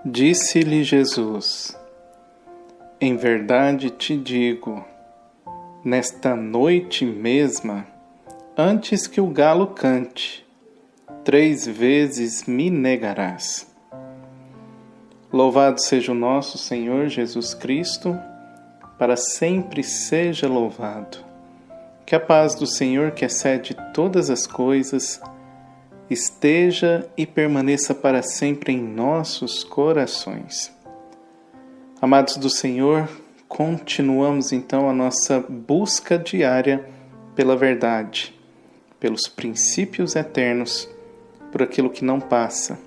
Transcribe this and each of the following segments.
Disse-lhe Jesus: em verdade te digo, nesta noite mesma, antes que o galo cante, 3 vezes me negarás. Louvado seja o nosso Senhor Jesus Cristo, para sempre seja louvado. Que a paz do Senhor, que excede todas as coisas, esteja e permaneça para sempre em nossos corações. Amados do Senhor, continuamos então a nossa busca diária pela verdade, pelos princípios eternos, por aquilo que não passa,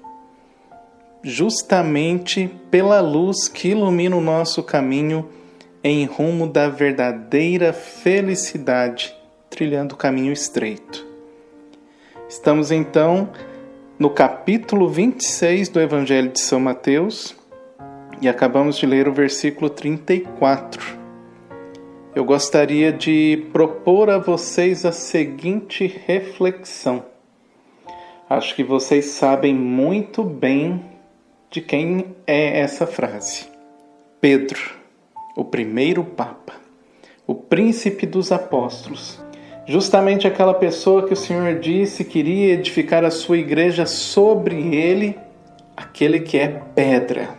justamente pela luz que ilumina o nosso caminho em rumo da verdadeira felicidade, trilhando o caminho estreito. Estamos então no capítulo 26 do Evangelho de São Mateus e acabamos de ler o versículo 34. Eu gostaria de propor a vocês a seguinte reflexão. Acho que vocês sabem muito bem de quem é essa frase. Pedro, o primeiro Papa, o príncipe dos apóstolos. Justamente aquela pessoa que o Senhor disse que iria edificar a sua igreja sobre ele, aquele que é pedra.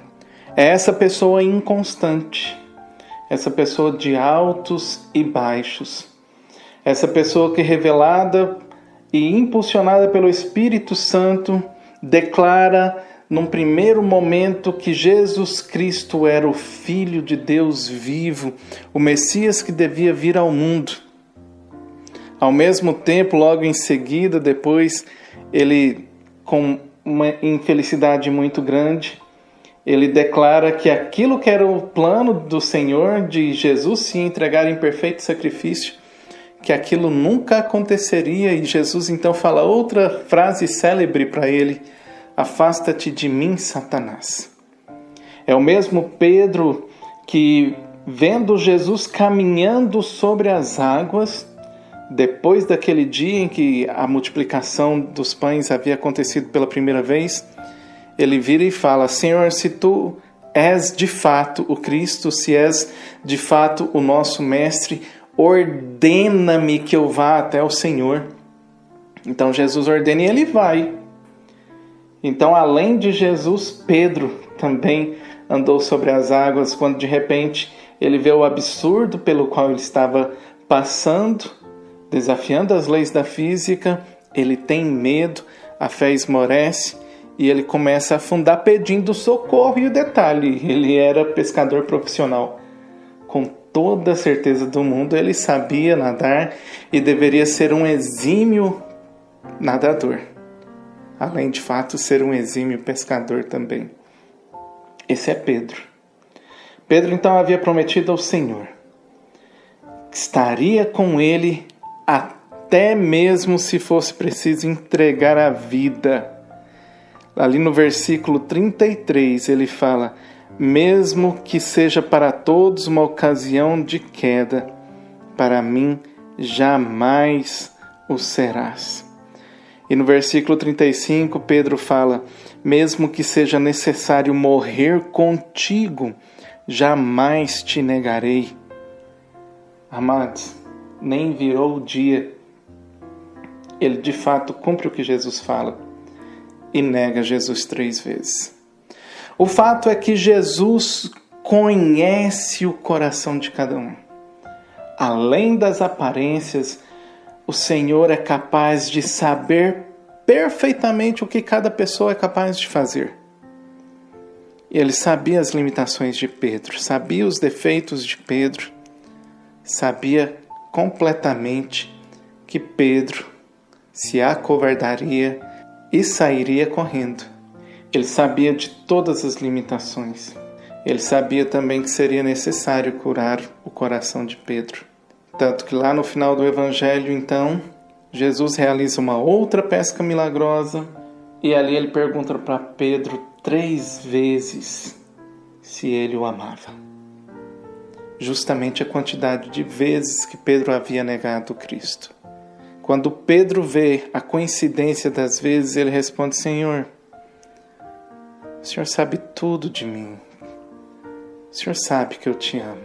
É essa pessoa inconstante, essa pessoa de altos e baixos, essa pessoa que revelada e impulsionada pelo Espírito Santo declara num primeiro momento que Jesus Cristo era o Filho de Deus vivo, o Messias que devia vir ao mundo. Ao mesmo tempo, logo em seguida, depois, ele, com uma infelicidade muito grande, ele declara que aquilo que era o plano do Senhor, de Jesus se entregar em perfeito sacrifício, que aquilo nunca aconteceria, e Jesus então fala outra frase célebre para ele: afasta-te de mim, Satanás. É o mesmo Pedro que, vendo Jesus caminhando sobre as águas, depois daquele dia em que a multiplicação dos pães havia acontecido pela primeira vez, ele vira e fala: Senhor, se tu és de fato o Cristo, se és de fato o nosso mestre, ordena-me que eu vá até o Senhor. Então Jesus ordena e ele vai. Então, além de Jesus, Pedro também andou sobre as águas, quando de repente ele vê o absurdo pelo qual ele estava passando, desafiando as leis da física, ele tem medo, a fé esmorece e ele começa a afundar pedindo socorro. E o detalhe, ele era pescador profissional. Com toda a certeza do mundo, ele sabia nadar e deveria ser um exímio nadador. Além de fato ser um exímio pescador também. Esse é Pedro. Pedro então havia prometido ao Senhor que estaria com ele até mesmo se fosse preciso entregar a vida. Ali no versículo 33 ele fala: mesmo que seja para todos uma ocasião de queda, para mim jamais o serás. E no versículo 35 Pedro fala: mesmo que seja necessário morrer contigo, jamais te negarei. Amados, nem virou o dia, ele de fato cumpre o que Jesus fala e nega Jesus 3 vezes. O fato é que Jesus conhece o coração de cada um. Além das aparências, o Senhor é capaz de saber perfeitamente o que cada pessoa é capaz de fazer. Ele sabia as limitações de Pedro, sabia os defeitos de Pedro, sabia completamente que Pedro se acovardaria e sairia correndo. Ele sabia de todas as limitações. Ele sabia também que seria necessário curar o coração de Pedro. Tanto que lá no final do Evangelho, então, Jesus realiza uma outra pesca milagrosa e ali ele pergunta para Pedro 3 vezes se ele o amava. Justamente a quantidade de vezes que Pedro havia negado Cristo. Quando Pedro vê a coincidência das vezes, ele responde: Senhor, O Senhor sabe tudo de mim. O Senhor sabe que eu te amo.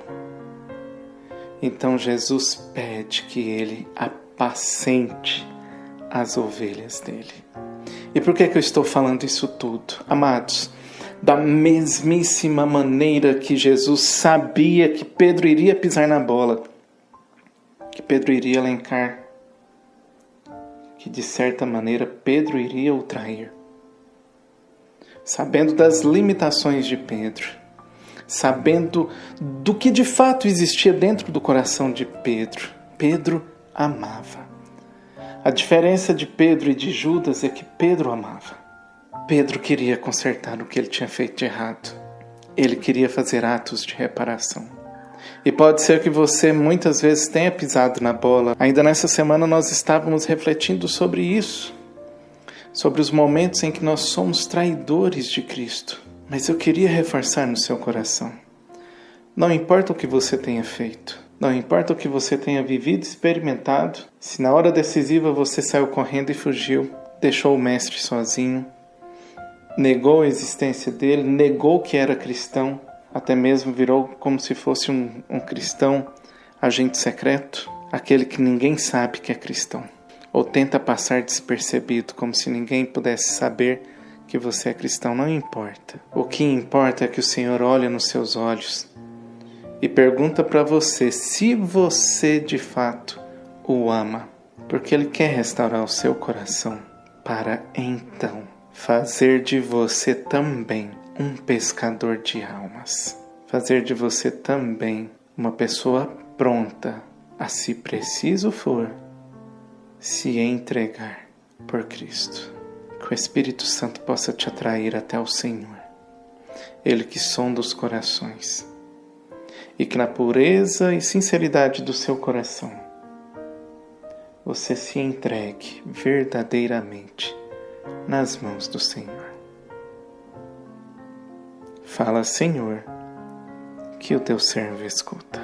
Então Jesus pede que Ele apacente as ovelhas dele. E por que eu estou falando isso tudo? Amados, da mesmíssima maneira que Jesus sabia que Pedro iria pisar na bola, que Pedro iria elencar, que de certa maneira Pedro iria o trair. Sabendo das limitações de Pedro, sabendo do que de fato existia dentro do coração de Pedro, Pedro amava. A diferença de Pedro e de Judas é que Pedro amava. Pedro queria consertar o que ele tinha feito de errado. Ele queria fazer atos de reparação. E pode ser que você muitas vezes tenha pisado na bola. Ainda nessa semana nós estávamos refletindo sobre isso. Sobre os momentos em que nós somos traidores de Cristo. Mas eu queria reforçar no seu coração. Não importa o que você tenha feito. Não importa o que você tenha vivido e experimentado. Se na hora decisiva você saiu correndo e fugiu. Deixou o mestre sozinho. Negou a existência dele. Negou que era cristão. Até mesmo virou como se fosse um cristão agente secreto. Aquele que ninguém sabe que é cristão. Ou tenta passar despercebido, como se ninguém pudesse saber que você é cristão. Não importa. O que importa é que o Senhor olha nos seus olhos e pergunta para você se você de fato o ama. Porque Ele quer restaurar o seu coração para então fazer de você também um pescador de almas. Fazer de você também uma pessoa pronta a, se preciso for, se entregar por Cristo. Que o Espírito Santo possa te atrair até o Senhor. Ele que sonda os corações. E que na pureza e sinceridade do seu coração, você se entregue verdadeiramente nas mãos do Senhor. Fala, Senhor, que o teu servo escuta.